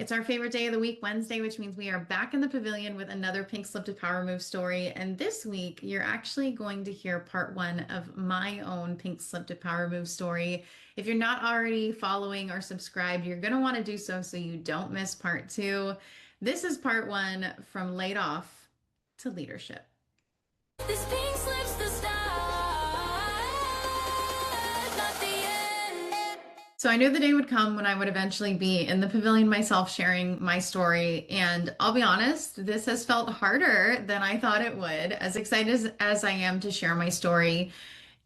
It's our favorite day of the week, Wednesday, which means we are back in the pavilion with another Pink Slip to Power Move story. And this week, you're actually going to hear part one of my own Pink Slip to Power Move story. If you're not already following or subscribed, you're going to want to do so you don't miss part two. This is part one from laid off to leadership. This pink slips the stars, not the end. So I knew the day would come when I would eventually be in the pavilion myself sharing my story. And I'll be honest, this has felt harder than I thought it would. As excited as I am to share my story,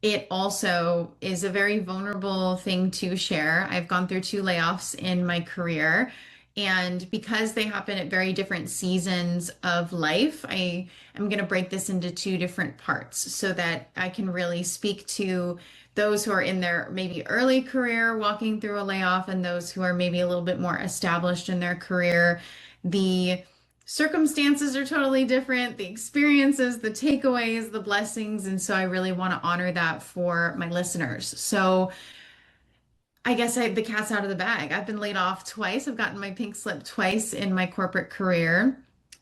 it also is a very vulnerable thing to share. I've gone through two layoffs in my career. And because they happen at very different seasons of life, I am going to break this into two different parts so that I can really speak to those who are in their maybe early career walking through a layoff and those who are maybe a little bit more established in their career. The circumstances are totally different, the experiences, the takeaways, the blessings. And so I really want to honor that for my listeners. So I guess the cat's out of the bag. I've been laid off twice. I've gotten my pink slip twice in my corporate career.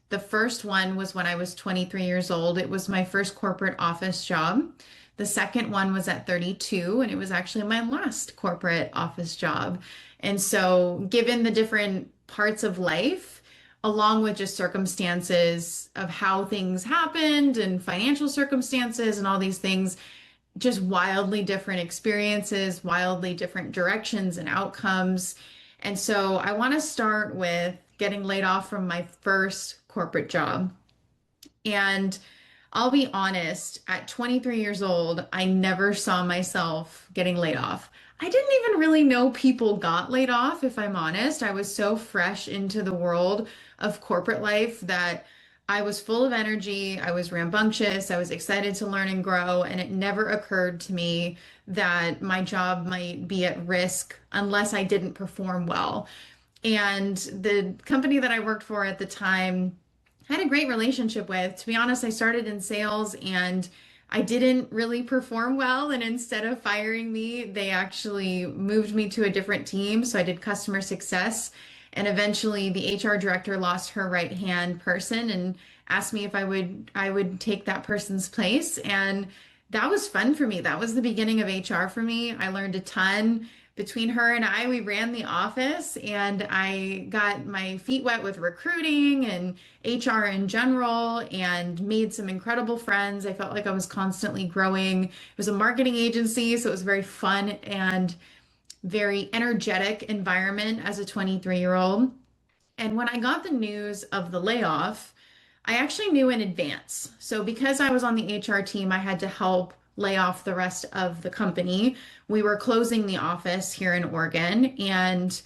The first one was when I was 23 years old. It was my first corporate office job. The second one was at 32, and it was actually my last corporate office job. And so, given the different parts of life, along with just circumstances of how things happened and financial circumstances and all these things, just wildly different experiences, wildly different directions and outcomes. And so I want to start with getting laid off from my first corporate job. And I'll be honest, at 23 years old, I never saw myself getting laid off. I didn't even really know people got laid off, if I'm honest. I was so fresh into the world of corporate life that I was full of energy. I was rambunctious. I was excited to learn and grow. And it never occurred to me that my job might be at risk unless I didn't perform well. And the company that I worked for at the time I had a great relationship with. To be honest, I started in sales and I didn't really perform well. And instead of firing me, they actually moved me to a different team. So I did customer success. And eventually the HR director lost her right hand person and asked me if I would take that person's place. And that was fun for me. That was the beginning of HR for me. I learned a ton. Between her and I, we ran the office and I got my feet wet with recruiting and HR in general and made some incredible friends. I felt like I was constantly growing. It was a marketing agency, so it was very fun and very energetic environment as a 23-year-old. And when I got the news of the layoff, I actually knew in advance. So because I was on the HR team, I had to help lay off the rest of the company. We were closing the office here in Oregon, and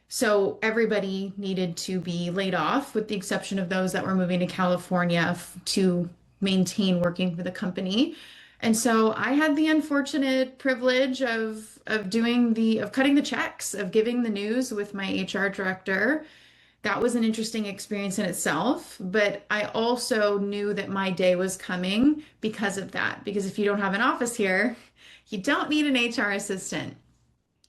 so everybody needed to be laid off, with the exception of those that were moving to California to maintain working for the company. And so I had the unfortunate privilege of cutting the checks, of giving the news with my HR director. That was an interesting experience in itself, but I also knew that my day was coming because of that. Because if you don't have an office here, you don't need an HR assistant.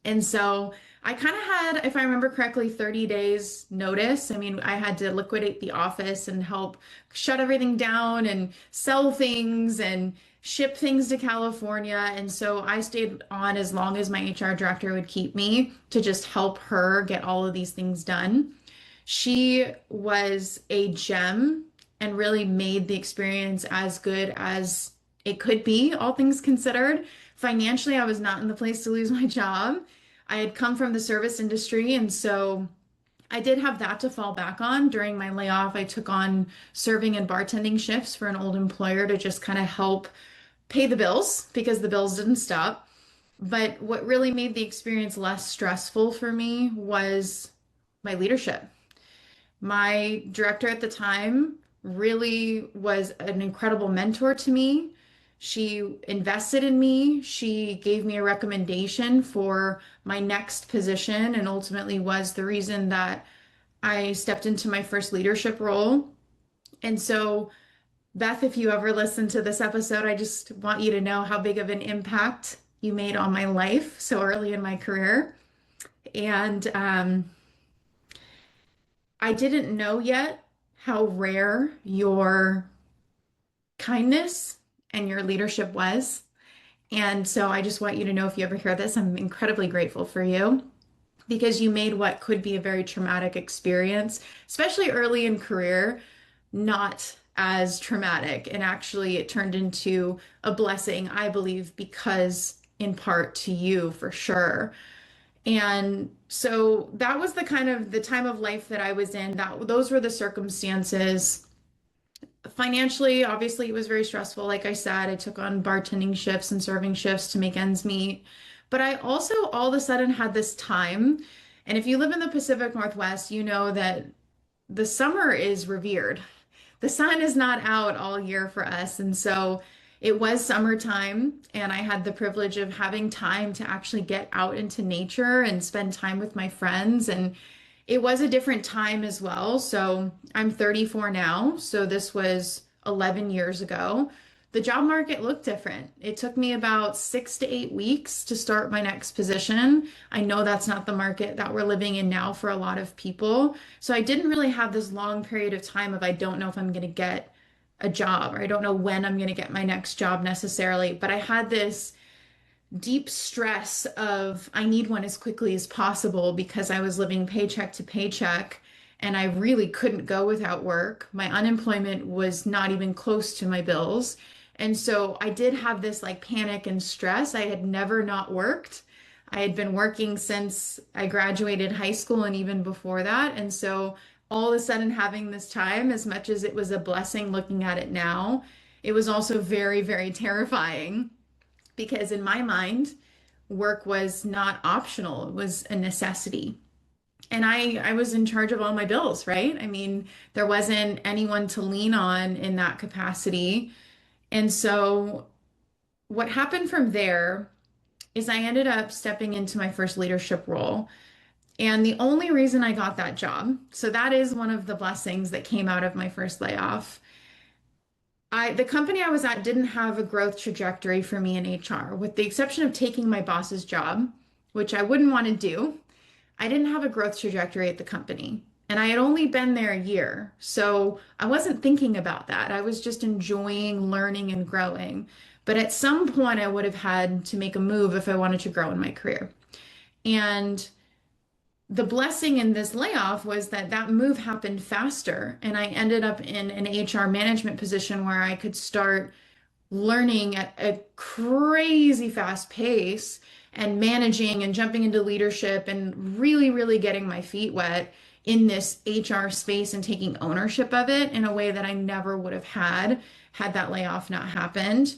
And so I kind of had, if I remember correctly, 30 days notice. I mean, I had to liquidate the office and help shut everything down and sell things and ship things to California. And so I stayed on as long as my HR director would keep me to just help her get all of these things done. She was a gem and really made the experience as good as it could be, all things considered. Financially, I was not in the place to lose my job. I had come from the service industry, and so I did have that to fall back on. During my layoff, I took on serving and bartending shifts for an old employer to just kind of help pay the bills because the bills didn't stop. But what really made the experience less stressful for me was my leadership. My director at the time really was an incredible mentor to me. She invested in me. She gave me a recommendation for my next position and ultimately was the reason that I stepped into my first leadership role. And so, Beth, if you ever listen to this episode, I just want you to know how big of an impact you made on my life so early in my career. And I didn't know yet how rare your kindness and your leadership was. And so I just want you to know if you ever hear this, I'm incredibly grateful for you because you made what could be a very traumatic experience, especially early in career, not as traumatic. And actually, it turned into a blessing, I believe, because in part to you for sure. And so that was the kind of the time of life that I was in. That those were the circumstances. Financially, obviously, it was very stressful. Like I said, I took on bartending shifts and serving shifts to make ends meet. But I also all of a sudden had this time. And if you live in the Pacific Northwest, you know that the summer is revered. The sun is not out all year for us. And so it was summertime, and I had the privilege of having time to actually get out into nature and spend time with my friends. And it was a different time as well. So I'm 34 now. So this was 11 years ago. The job market looked different. It took me about 6 to 8 weeks to start my next position. I know that's not the market that we're living in now for a lot of people. So I didn't really have this long period of time of I don't know if I'm going to get a job or I don't know when I'm going to get my next job necessarily. But I had this deep stress of I need one as quickly as possible because I was living paycheck to paycheck and I really couldn't go without work. My unemployment was not even close to my bills. And so I did have this like panic and stress. I had never not worked. I had been working since I graduated high school and even before that. And so all of a sudden having this time, as much as it was a blessing looking at it now, it was also very, very terrifying because in my mind, work was not optional, it was a necessity. And I was in charge of all my bills, right? I mean, there wasn't anyone to lean on in that capacity. And so what happened from there is I ended up stepping into my first leadership role. And the only reason I got that job, so that is one of the blessings that came out of my first layoff. The company I was at didn't have a growth trajectory for me in HR, with the exception of taking my boss's job, which I wouldn't want to do. I didn't have a growth trajectory at the company. And I had only been there a year. So I wasn't thinking about that. I was just enjoying learning and growing. But at some point, I would have had to make a move if I wanted to grow in my career. And the blessing in this layoff was that that move happened faster. And I ended up in an HR management position where I could start learning at a crazy fast pace and managing and jumping into leadership and really, really getting my feet wet in this HR space and taking ownership of it in a way that I never would have had that layoff not happened.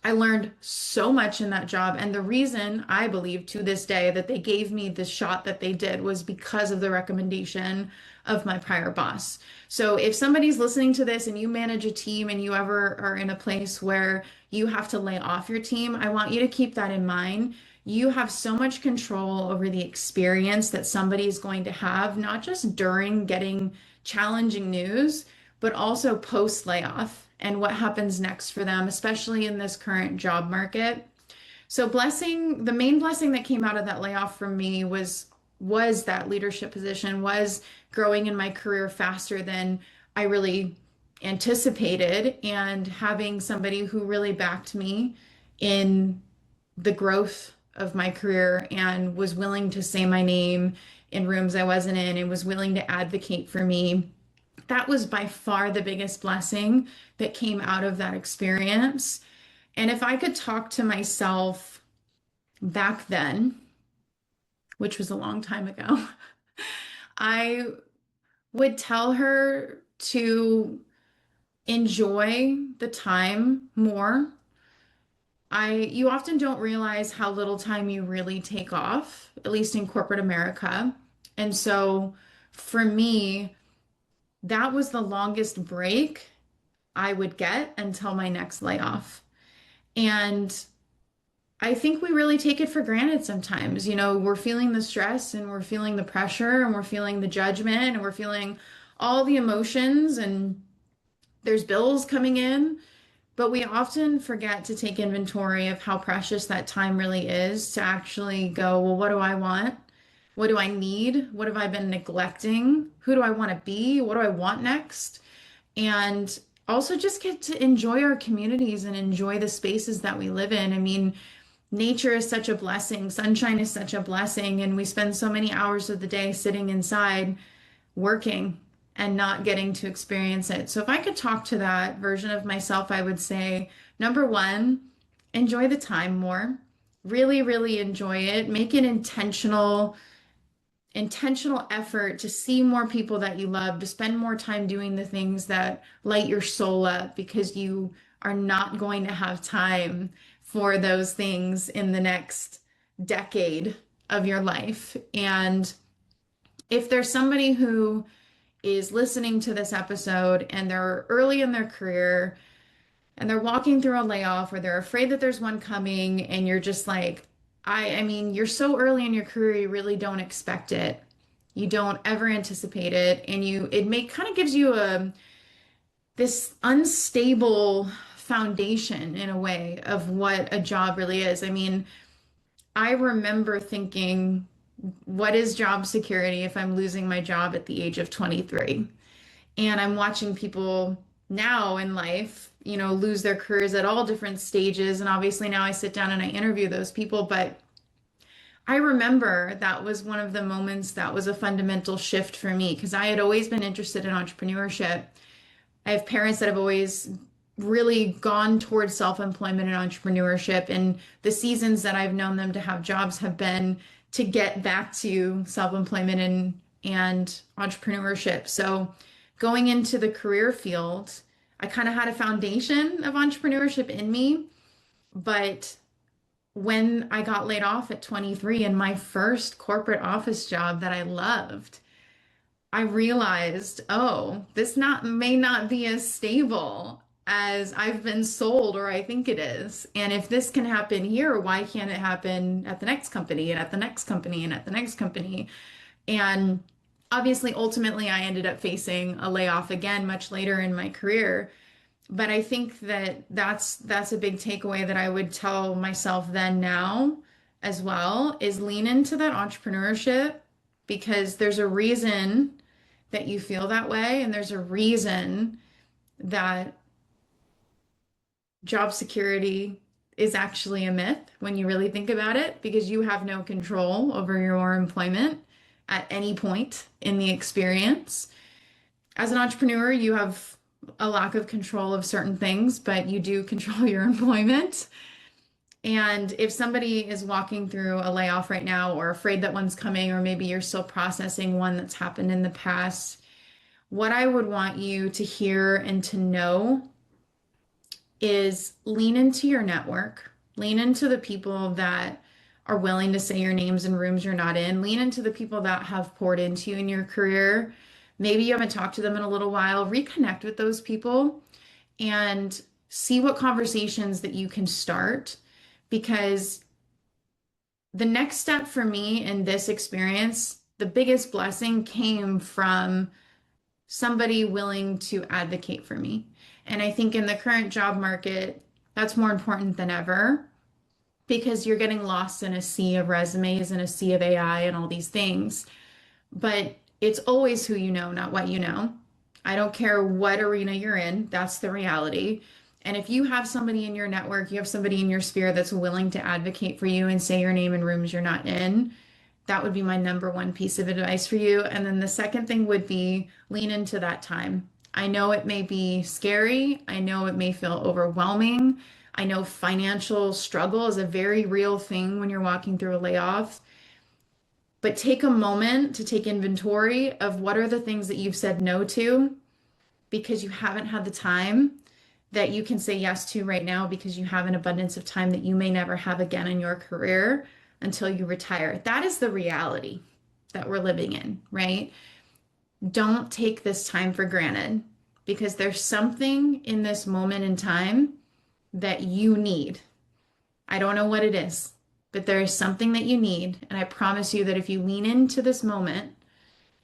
I learned so much in that job. And the reason I believe to this day that they gave me the shot that they did was because of the recommendation of my prior boss. So if somebody's listening to this and you manage a team and you ever are in a place where you have to lay off your team, I want you to keep that in mind. You have so much control over the experience that somebody is going to have, not just during getting challenging news, but also post layoff and what happens next for them, especially in this current job market. So blessing, the main blessing that came out of that layoff for me was that leadership position, was growing in my career faster than I really anticipated and having somebody who really backed me in the growth of my career and was willing to say my name in rooms I wasn't in and was willing to advocate for me. That was by far the biggest blessing that came out of that experience. And if I could talk to myself back then, which was a long time ago, I would tell her to enjoy the time more. You often don't realize how little time you really take off, at least in corporate America. And so for me, that was the longest break I would get until my next layoff. And I think we really take it for granted sometimes. You know, we're feeling the stress and we're feeling the pressure and we're feeling the judgment and we're feeling all the emotions and there's bills coming in. But we often forget to take inventory of how precious that time really is to actually go, well, what do I want? What do I need? What have I been neglecting? Who do I want to be? What do I want next? And also just get to enjoy our communities and enjoy the spaces that we live in. I mean, nature is such a blessing, sunshine is such a blessing, and we spend so many hours of the day sitting inside working and not getting to experience it. So if I could talk to that version of myself, I would say, number one, enjoy the time more. Really, really enjoy it. Make an intentional effort to see more people that you love, to spend more time doing the things that light your soul up because you are not going to have time for those things in the next decade of your life. And if there's somebody who is listening to this episode and they're early in their career and they're walking through a layoff or they're afraid that there's one coming and you're just like, I mean, you're so early in your career, you really don't expect it. You don't ever anticipate it. And it may kind of gives you this unstable foundation in a way of what a job really is. I mean, I remember thinking, what is job security if I'm losing my job at the age of 23? And I'm watching people now in life, lose their careers at all different stages. And obviously now I sit down and I interview those people. But I remember that was one of the moments that was a fundamental shift for me because I had always been interested in entrepreneurship. I have parents that have always really gone towards self-employment and entrepreneurship. And the seasons that I've known them to have jobs have been to get back to self-employment and entrepreneurship. So going into the career field, I kind of had a foundation of entrepreneurship in me. But when I got laid off at 23 in my first corporate office job that I loved, I realized, oh, this not may not be as stable as I've been sold or I think it is. And if this can happen here, why can't it happen at the next company and at the next company and at the next company? And obviously, ultimately, I ended up facing a layoff again much later in my career. But I think that that's a big takeaway that I would tell myself then now as well is lean into that entrepreneurship because there's a reason that you feel that way and there's a reason that job security is actually a myth when you really think about it because you have no control over your employment at any point in the experience. As an entrepreneur, you have a lack of control of certain things, but you do control your employment. And if somebody is walking through a layoff right now or afraid that one's coming, or maybe you're still processing one that's happened in the past, what I would want you to hear and to know is lean into your network, lean into the people that are willing to say your names in rooms you're not in, lean into the people that have poured into you in your career. Maybe you haven't talked to them in a little while, reconnect with those people and see what conversations that you can start because the next step for me in this experience, the biggest blessing came from somebody willing to advocate for me. And I think in the current job market, that's more important than ever because you're getting lost in a sea of resumes and a sea of AI and all these things. But it's always who you know, not what you know. I don't care what arena you're in, that's the reality. And if you have somebody in your network, you have somebody in your sphere that's willing to advocate for you and say your name in rooms you're not in, that would be my number one piece of advice for you. And then the second thing would be lean into that time. I know it may be scary. I know it may feel overwhelming. I know financial struggle is a very real thing when you're walking through a layoff. But take a moment to take inventory of what are the things that you've said no to because you haven't had the time that you can say yes to right now because you have an abundance of time that you may never have again in your career until you retire. That is the reality that we're living in, right? Don't take this time for granted because there's something in this moment in time that you need. I don't know what it is, but there is something that you need. And I promise you that if you lean into this moment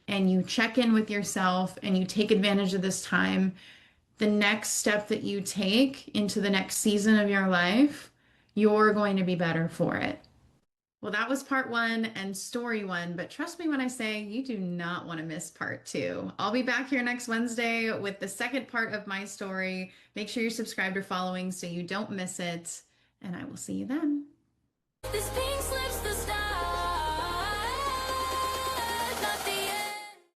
and you check in with yourself and you take advantage of this time, the next step that you take into the next season of your life, you're going to be better for it. Well, that was part one and story one, but trust me when I say you do not want to miss part two. I'll be back here next Wednesday with the second part of my story. Make sure you're subscribed or following so you don't miss it, and I will see you then. This pink slips the style.